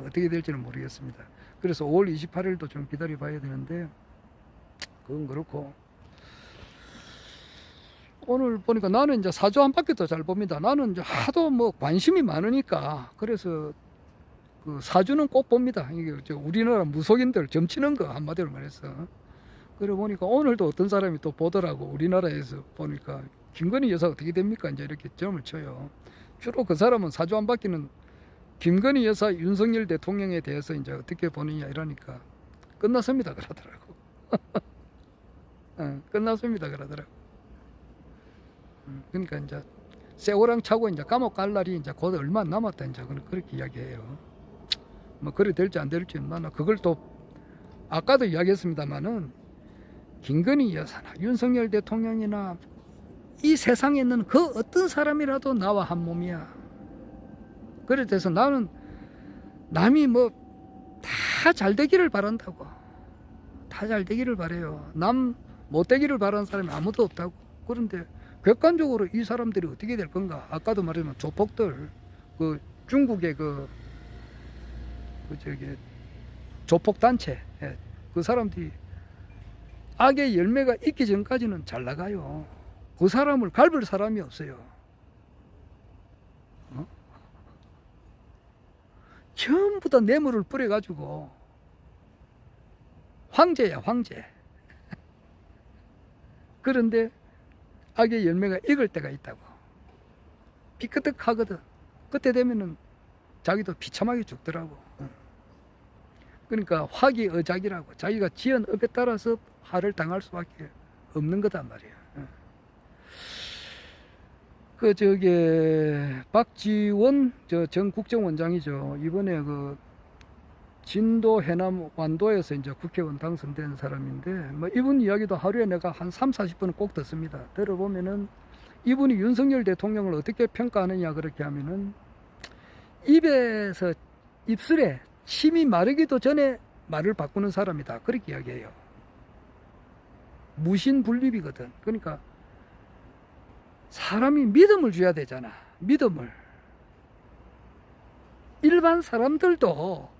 Speaker 1: 어떻게 될지는 모르겠습니다. 그래서 5월 28일도 좀 기다려 봐야 되는데 그건 그렇고 오늘 보니까 나는 이제 사주 한 바퀴도 잘 봅니다. 나는 이제 하도 뭐 관심이 많으니까 그래서 그 사주는 꼭 봅니다. 이게 우리나라 무속인들 점치는 거 한마디로 말해서. 그래 보니까 오늘도 어떤 사람이 또 보더라고. 우리나라에서 보니까 김건희 여사 어떻게 됩니까? 이제 이렇게 점을 쳐요. 주로 그 사람은 사주 한 바퀴는 김건희 여사, 윤석열 대통령에 대해서 이제 어떻게 보느냐 이러니까 끝났습니다 그러더라고. 끝났습니다 그러더라고. 그러니까 이제 세월랑 차고 이제 감옥 갈 날이 이제 곧 얼마 안 남았다 이제 그렇게 이야기해요. 뭐 그래 될지 안 될지 나는 그걸 또 아까도 이야기했습니다만은 김건희 여사나 윤석열 대통령이나 이 세상에 있는 그 어떤 사람이라도 나와 한 몸이야. 그래 돼서 나는 남이 뭐 다 잘 되기를 바란다고. 다 잘 되기를 바래요. 남 못 되기를 바라는 사람이 아무도 없다고. 그런데 객관적으로 이 사람들이 어떻게 될 건가? 아까도 말했지만 조폭들 그 중국의 저기 조폭 단체 그 사람들이 악의 열매가 있기 전까지는 잘 나가요. 그 사람을 갈을 사람이 없어요. 전부 다 뇌물을 뿌려가지고 황제야 황제. 그런데 악의 열매가 익을 때가 있다고. 비끄덕하거든. 그때 되면은 자기도 비참하게 죽더라고. 그러니까 화기의작이라고. 자기가 지은 업에 따라서 화를 당할 수밖에 없는 거단 말이야. 그 박지원 전 국정원장이죠. 이번에 그 진도 해남 완도에서 이제 국회의원 당선된 사람인데 뭐 이분 이야기도 하루에 내가 한 30-40분은 꼭 듣습니다. 들어보면은 이분이 윤석열 대통령을 어떻게 평가하느냐 그렇게 하면은 입술에 침이 마르기도 전에 말을 바꾸는 사람이다. 그렇게 이야기해요. 무신분립이거든. 그러니까 사람이 믿음을 줘야 되잖아. 믿음을. 일반 사람들도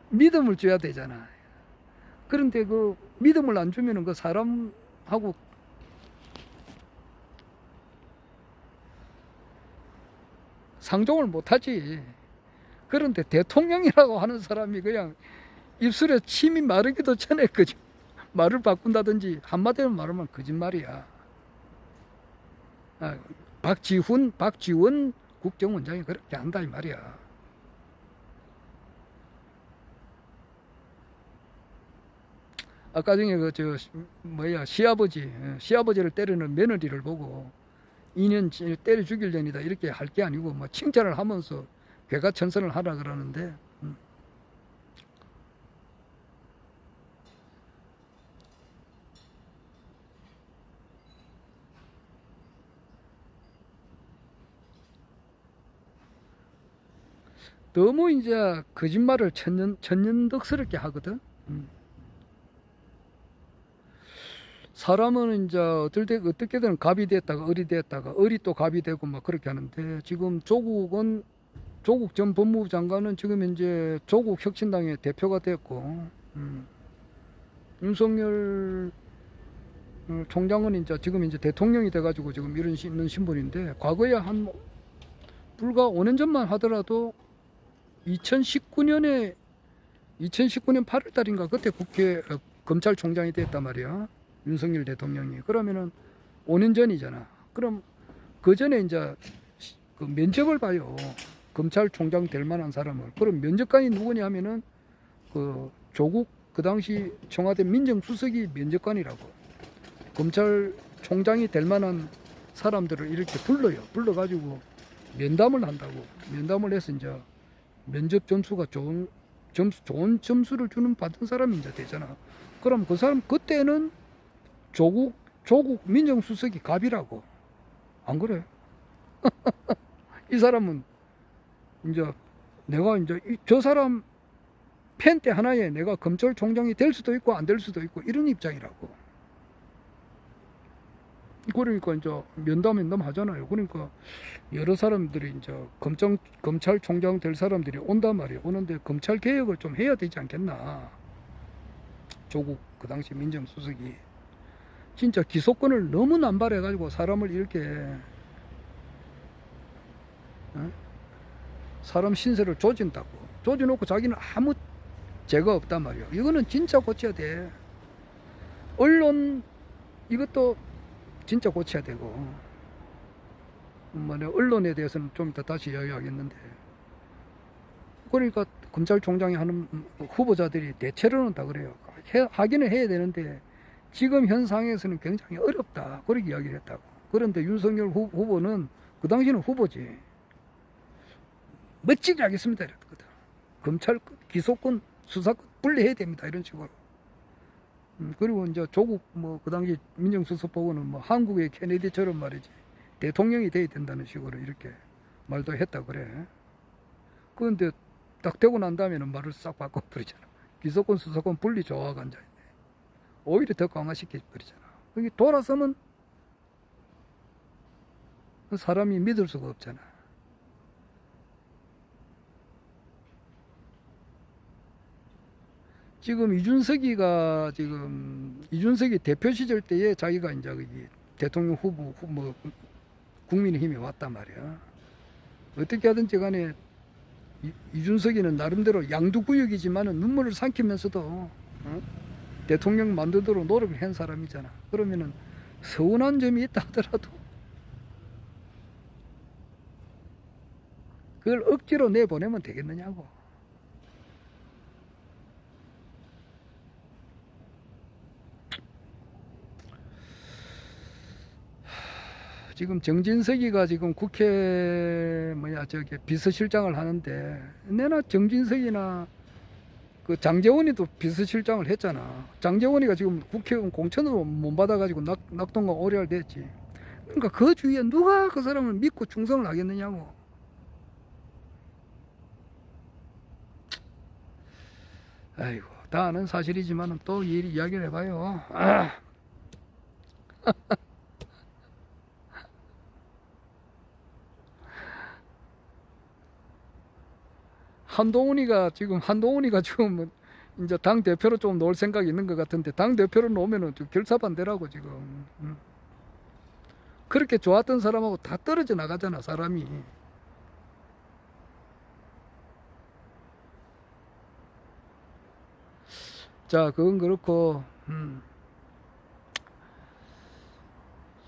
Speaker 1: 믿음을 줘야 되잖아. 그런데 그 믿음을 안 주면은 그 사람하고 상종을 못하지. 그런데 대통령이라고 하는 사람이 그냥 입술에 침이 마르기도 전에 말을 바꾼다든지 한마디로 말하면 거짓말이야. 박지원 국정원장이 그렇게 한다 이 말이야. 아까 전에 시아버지를 때리는 며느리를 보고 2년 때려 죽일 년이다 이렇게 할 게 아니고 뭐 칭찬을 하면서 괴가천선을 하라 그러는데 너무 이제 거짓말을 천연덕스럽게 하거든. 사람은 이제 어떻게든 갑이 됐다가 을이 됐다가 을이 또 갑이 되고 막 그렇게 하는데 지금 조국 전 법무부 장관은 지금 이제 조국 혁신당의 대표가 됐고, 윤석열 총장은 이제 지금 이제 대통령이 돼가지고 지금 있는 신분인데 과거에 한 불과 5년 전만 하더라도 2019년 8월 달인가 그때 검찰총장이 됐단 말이야. 윤석열 대통령이. 그러면은 5년 전이잖아. 그럼 그 전에 이제 그 면접을 봐요. 검찰총장 될 만한 사람을. 그럼 면접관이 누구냐 하면은 그 조국 그 당시 청와대 민정수석이 면접관이라고. 검찰총장이 될 만한 사람들을 이렇게 불러요. 불러가지고 면담을 한다고. 면담을 해서 이제 면접 점수가 좋은 점수를 받은 사람이 이제 되잖아. 그럼 그 사람 그때는 조국 민정수석이 갑이라고. 안 그래? 이 사람은 이제 내가 이제 저 사람 펜대 하나에 내가 검찰총장이 될 수도 있고 안 될 수도 있고 이런 입장이라고. 그러니까 이제 면담 하잖아요. 그러니까 여러 사람들이 이제 검찰총장 될 사람들이 온단 말이에요. 오는데 검찰 개혁을 좀 해야 되지 않겠나. 조국 그 당시 민정수석이 진짜 기소권을 너무 남발해가지고 사람을 이렇게 사람 신세를 조진다고. 조져놓고 자기는 아무 죄가 없단 말이에요. 이거는 진짜 고쳐야 돼. 언론 이것도 진짜 고쳐야 되고. 언론에 대해서는 좀 이따 다시 이야기하겠는데. 그러니까 검찰총장이 하는 후보자들이 대체로는 다 그래요. 하기는 해야 되는데 지금 현 상황에서는 굉장히 어렵다. 그렇게 이야기를 했다고. 그런데 윤석열 후보는 그 당시는 후보지. 멋지게 하겠습니다. 이랬거든. 검찰 기소권 수사권 분리해야 됩니다. 이런 식으로. 그리고 이제 조국 그 당시 민정수석 보고는 한국의 케네디처럼 말이지 대통령이 돼야 된다는 식으로 이렇게 말도 했다 그래. 그런데 딱 되고 난 다음에는 말을 싹 바꿔버리잖아. 기소권 수사권 분리 좋아가 앉아있네. 오히려 더 강화시켜버리잖아. 여기 돌아서면 사람이 믿을 수가 없잖아. 지금 이준석이 대표 시절 때에 자기가 이제 대통령 후보 국민의힘에 왔단 말이야. 어떻게 하든지 간에 이준석이는 나름대로 양두구역이지만은 눈물을 삼키면서도 대통령 만들도록 노력을 한 사람이잖아. 그러면은 서운한 점이 있다 하더라도 그걸 억지로 내보내면 되겠느냐고. 지금 정진석이가 지금 국회 비서실장을 하는데 내나 정진석이나 그 장제원이도 비서실장을 했잖아. 장제원이가 지금 국회의원 공천으로 못 받아가지고 낙동강 오리알 됐지. 그러니까 그 주위에 누가 그 사람을 믿고 충성을 하겠느냐고. 아이고, 다 아는 사실이지만 또 이야기를 해봐요. 한동훈이가 지금 이제 당 대표로 좀 놓을 생각이 있는 것 같은데 당 대표로 놓으면은 결사반대라고 지금. 그렇게 좋았던 사람하고 다 떨어져 나가잖아 사람이. 자, 그건 그렇고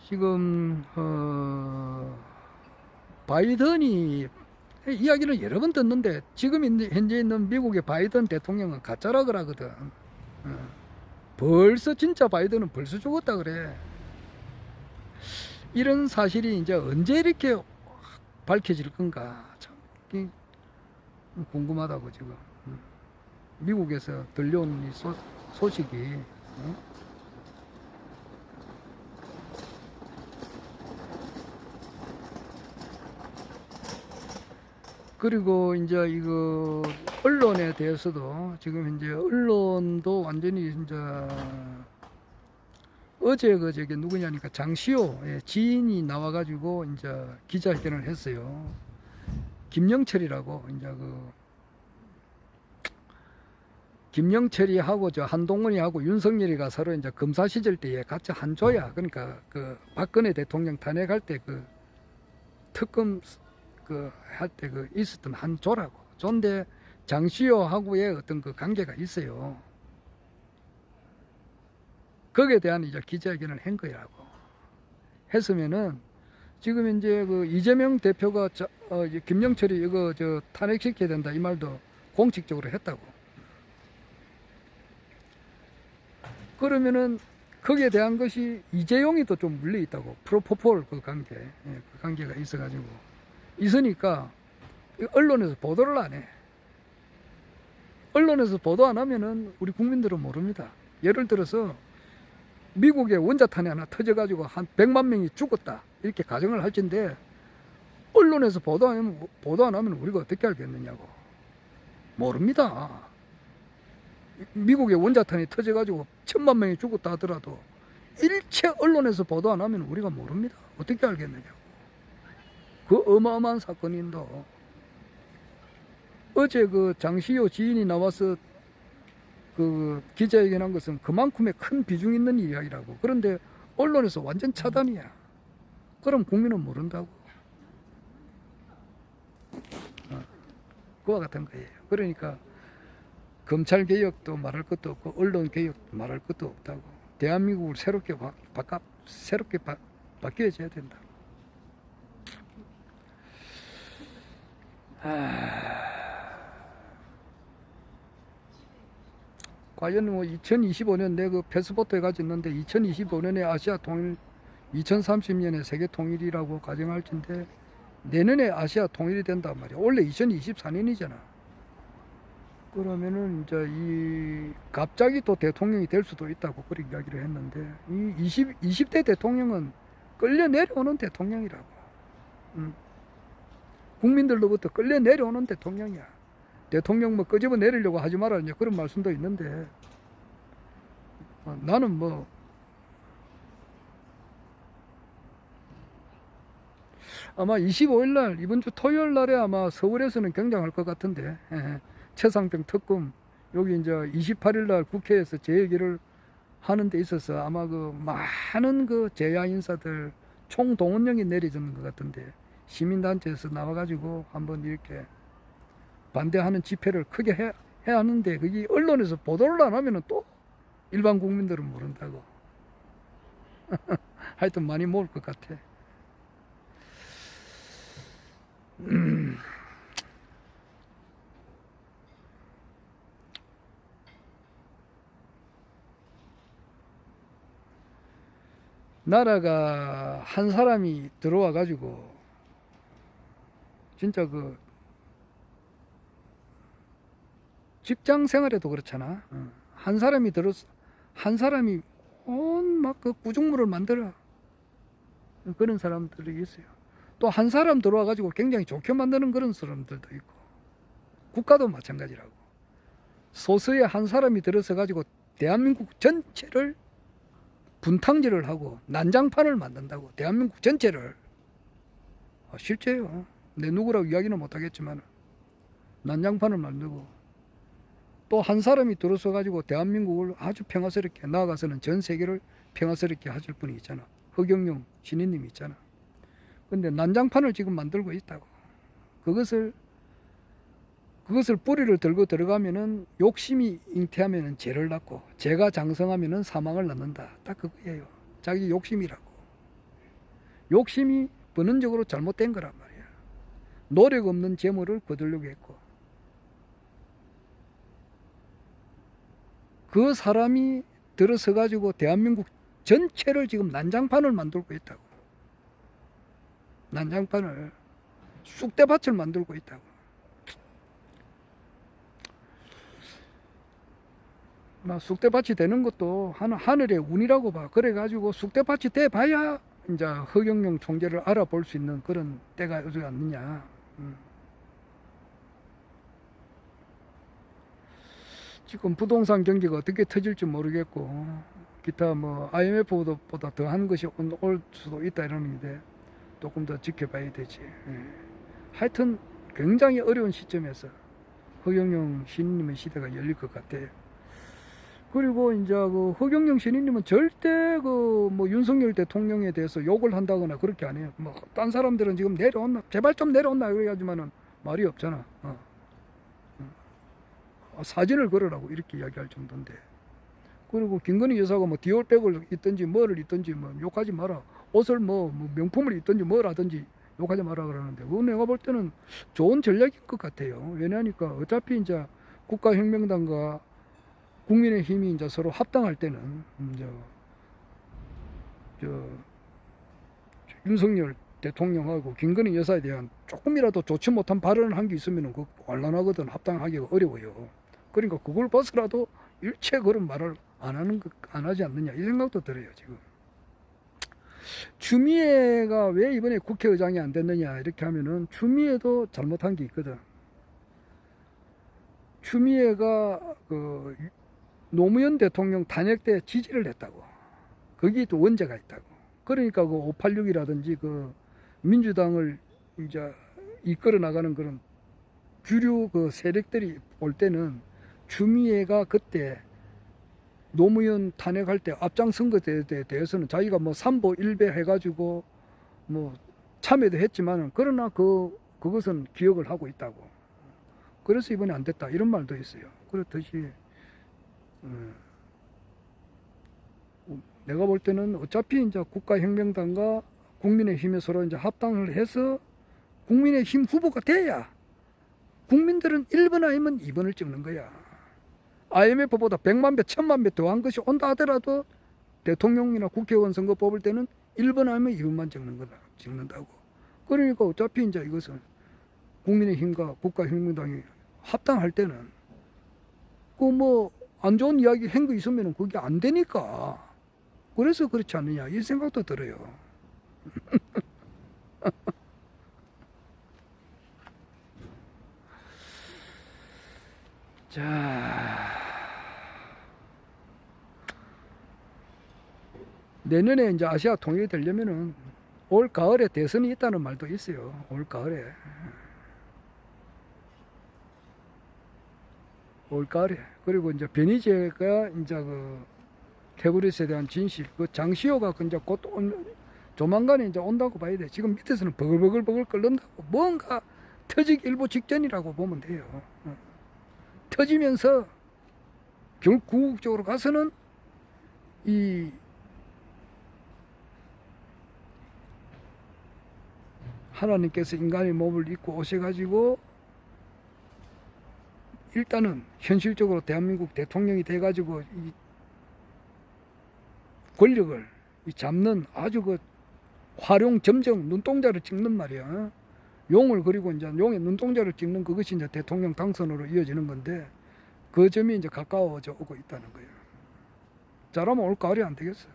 Speaker 1: 지금 바이든이 이야기를 여러 번 듣는데 지금 현재 있는 미국의 바이든 대통령은 가짜라 그러거든. 벌써 진짜 바이든은 벌써 죽었다 그래. 이런 사실이 이제 언제 이렇게 밝혀질 건가 참 궁금하다고 지금. 미국에서 들려온 이 소식이. 그리고 이제 이거 언론에 대해서도 지금 현재 언론도 완전히 이제 어제 그 저기 누구냐니까 장시호 지인이 나와가지고 이제 기자회견을 했어요. 김영철이라고 이제 그 김영철이하고 저 한동훈이하고 윤석열이가 서로 이제 검사 시절 때에 같이 한 조야. 그러니까 그 박근혜 대통령 탄핵할 때 그 특검 그 할 때 그 있었던 한 조라고. 조인데 장시호하고의 어떤 그 관계가 있어요. 거기에 대한 이제 기자회견을 한 거라고. 했으면은 지금 이제 그 이재명 대표가 이제 김영철이 이거 저 탄핵시켜야 된다 이 말도 공식적으로 했다고. 그러면은 거기에 대한 것이 이재용이 또 좀 물려 있다고. 프로포폴 그 관계, 그 관계가 있어가지고 있으니까 언론에서 보도를 안 해. 언론에서 보도 안 하면은 우리 국민들은 모릅니다. 예를 들어서 미국에 원자탄이 하나 터져가지고 한 100만 명이 죽었다 이렇게 가정을 할진데 언론에서 보도 안 하면 우리가 어떻게 알겠느냐고. 모릅니다. 미국에 원자탄이 터져가지고 1000만 명이 죽었다 하더라도 일체 언론에서 보도 안 하면 우리가 모릅니다. 어떻게 알겠느냐고. 그 어마어마한 사건인데 어제 그 장시호 지인이 나와서 그 기자회견한 것은 그만큼의 큰 비중 있는 이야기라고. 그런데 언론에서 완전 차단이야. 그럼 국민은 모른다고. 그와 같은 거예요. 그러니까 검찰 개혁도 말할 것도 없고 언론 개혁도 말할 것도 없다고. 대한민국을 새롭게 바뀌어져야 된다. 과연 뭐 2025년 내 그 패스포트에 가졌는데 2025년에 아시아 통일, 2030년에 세계 통일이라고 가정할진데 내년에 아시아 통일이 된단 말이야. 원래 2024년이잖아. 그러면은 이제 이 갑자기 또 대통령이 될 수도 있다고 그렇게 이야기를 했는데 이 20대 대통령은 끌려 내려오는 대통령이라고. 국민들로부터 끌려 내려오는 대통령이야. 대통령 뭐 끄집어 내리려고 하지 마라 이제 그런 말씀도 있는데 나는 뭐 아마 25일 날 이번 주 토요일 날에 아마 서울에서는 경장할 것 같은데 최상병 특검 여기 이제 28일 날 국회에서 재얘기를 하는 데 있어서 아마 그 많은 그 재야 인사들 총동원령이 내려지는 것 같은데 시민단체에서 나와가지고 한번 이렇게 반대하는 집회를 크게 해야 하는데 그게 언론에서 보도를 안 하면은 또 일반 국민들은 모른다고. 하여튼 많이 모을 것 같아. 나라가 한 사람이 들어와 가지고 진짜 그 직장 생활에도 그렇잖아. 한 사람이 한 사람이 온 막 그 구중물을 만들어. 그런 사람들이 있어요. 또 한 사람 들어와 가지고 굉장히 좋게 만드는 그런 사람들도 있고. 국가도 마찬가지라고. 소수의 한 사람이 들어서 가지고 대한민국 전체를 분탕질을 하고 난장판을 만든다고. 대한민국 전체를. 실제요. 내 누구라고 이야기는 못하겠지만 난장판을 만들고 또 한 사람이 들어서 가지고 대한민국을 아주 평화스럽게 나아가서는 전 세계를 평화스럽게 하실 분이 있잖아. 허경영 신인님이 있잖아. 근데 난장판을 지금 만들고 있다고. 그것을 뿌리를 들고 들어가면은 욕심이 잉태하면은 죄를 낳고 죄가 장성하면은 사망을 낳는다. 딱 그거예요. 자기 욕심이라고. 욕심이 본능적으로 잘못된 거란 말이야. 노력 없는 재물을 거두려고 했고 그 사람이 들어서 가지고 대한민국 전체를 지금 난장판을 만들고 있다고. 난장판을 쑥대밭을 만들고 있다고. 막 쑥대밭이 되는 것도 하늘의 운이라고 봐. 그래가지고 쑥대밭이 돼 봐야 이제 허경영 총재를 알아볼 수 있는 그런 때가 오지 않느냐. 지금 부동산 경기가 어떻게 터질지 모르겠고, 기타 뭐 IMF보다 더한 것이 올 수도 있다 이러는데 조금 더 지켜봐야 되지. 하여튼 굉장히 어려운 시점에서 허경영 신임의 시대가 열릴 것 같아요. 그리고 이제 그 허경영 신임은 절대 그 뭐 윤석열 대통령에 대해서 욕을 한다거나 그렇게 안 해요. 뭐 딴 사람들은 지금 내려온나, 제발 좀 내려온나 그래가지만은 말이 없잖아. 사진을 걸으라고 이렇게 이야기할 정도인데. 그리고 김건희 여사가 뭐 디올백을 입든지 뭐를 입든지 뭐 욕하지 마라. 옷을 뭐 명품을 입든지 뭘 하든지 욕하지 마라 그러는데, 그거 내가 볼 때는 좋은 전략인 것 같아요. 왜냐하니까 어차피 이제 국가혁명당과 국민의힘이 이제 서로 합당할 때는 윤석열 대통령하고 김건희 여사에 대한 조금이라도 좋지 못한 발언을 한 게 있으면 그 곤란하거든. 합당하기가 어려워요. 그러니까 그걸 봐서라도 일체 그런 말을 안 하지 않느냐 이 생각도 들어요. 지금 추미애가 왜 이번에 국회의장이 안 됐느냐 이렇게 하면은 추미애도 잘못한 게 있거든. 추미애가 그 노무현 대통령 탄핵 때 지지를 했다고. 거기에 또 원죄가 있다고. 그러니까 그 586이라든지 그 민주당을 이제 이끌어 나가는 그런 주류 그 세력들이 볼 때는 추미애가 그때 노무현 탄핵할 때 앞장선 것에 대해서는 자기가 뭐 삼보 일배 해가지고 뭐 참여도 했지만은 그러나 그것은 기억을 하고 있다고. 그래서 이번에 안 됐다 이런 말도 있어요. 그렇듯이 내가 볼 때는 어차피 이제 국가혁명당과 국민의힘에 서로 이제 합당을 해서 국민의힘 후보가 돼야 국민들은 1번 아니면 2번을 찍는 거야. IMF보다 100만 배, 1000만 배 더한 것이 온다 하더라도 대통령이나 국회의원 선거 뽑을 때는 1번 아니면 2번만 찍는다고. 그러니까 어차피 이제 이것은 국민의힘과 국가혁명당이 합당할 때는 그 뭐 안 좋은 이야기 한 거 있으면 그게 안 되니까. 그래서 그렇지 않느냐 이 생각도 들어요. 자, 내년에 이제 아시아 통일이 되려면은 올 가을에 대선이 있다는 말도 있어요. 올 가을에. 그리고 이제 변희재가 이제 그 태블릿에 대한 진실, 그 장시호가 이제 곧 조만간에 이제 온다고 봐야 돼. 지금 밑에서는 버글버글 끓는다고. 뭔가 터지기 일보 직전이라고 보면 돼요. 터지면서 결국 궁극적으로 가서는 이 하나님께서 인간의 몸을 입고 오셔가지고 일단은 현실적으로 대한민국 대통령이 돼가지고 이 권력을 잡는 아주 그 활용 점정 눈동자를 찍는 말이야. 용을 그리고 이제 용의 눈동자를 찍는 그것이 이제 대통령 당선으로 이어지는 건데 그 점이 이제 가까워져 오고 있다는 거예요. 잘하면 올 가을이 안 되겠어.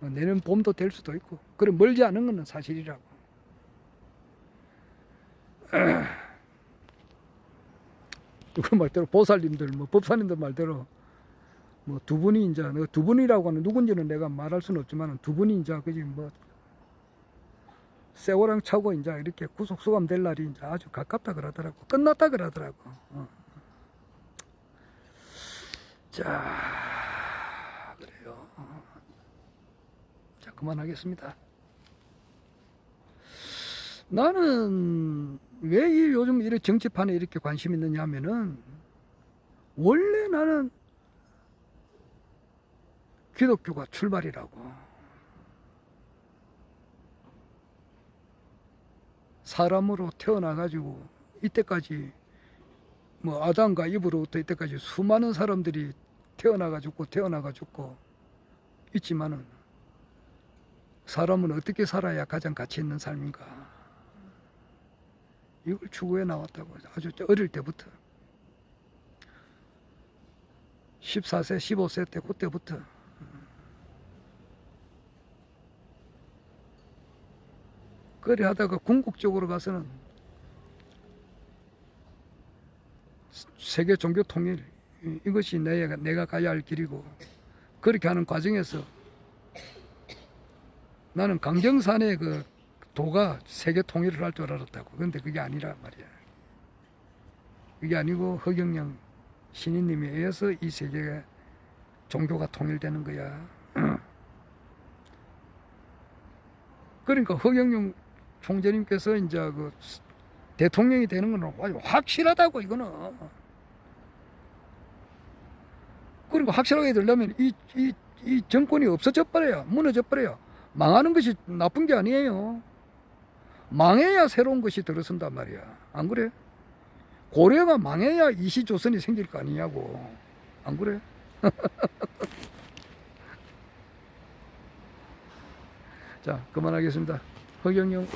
Speaker 1: 내년 봄도 될 수도 있고. 그래 멀지 않은 건 사실이라고. 누구 말대로 보살님들 뭐 법사님들 말대로 뭐 두 분이 이제 두 분이라고 하는 누군지는 내가 말할 수는 없지만 두 분이 이제 그지 뭐 세월랑 차고 이제 이렇게 구속 수감될 날이 이제 아주 가깝다 그러더라고. 끝났다 그러더라고. 자, 그래요. 자, 그만하겠습니다. 나는 왜 요즘 이렇게 정치판에 이렇게 관심 있느냐 하면은 원래 나는 기독교가 출발이라고. 사람으로 태어나가지고 이때까지 뭐 아담과 이브로부터 이때까지 수많은 사람들이 태어나가 죽고 있지만은 사람은 어떻게 살아야 가장 가치 있는 삶인가, 이걸 추구해 나왔다고. 아주 어릴 때부터 14세 15세 때 그때부터 그래 하다가 궁극적으로 가서는 세계 종교 통일, 이것이 내가 가야 할 길이고, 그렇게 하는 과정에서 나는 강정산의 그 도가 세계 통일을 할 줄 알았다고. 그런데 그게 아니라 말이야. 그게 아니고 허경영 신인님에 의해서 이 세계가 종교가 통일되는 거야. 그러니까 허경영 총재님께서 이제 그 대통령이 되는 건 아주 확실하다고, 이거는. 그리고 확실하게 되려면 이 정권이 없어져 버려요. 무너져 버려요. 망하는 것이 나쁜 게 아니에요. 망해야 새로운 것이 들어선단 말이야. 안 그래? 고려가 망해야 이시조선이 생길 거 아니냐고. 안 그래? 자, 그만하겠습니다. 허경영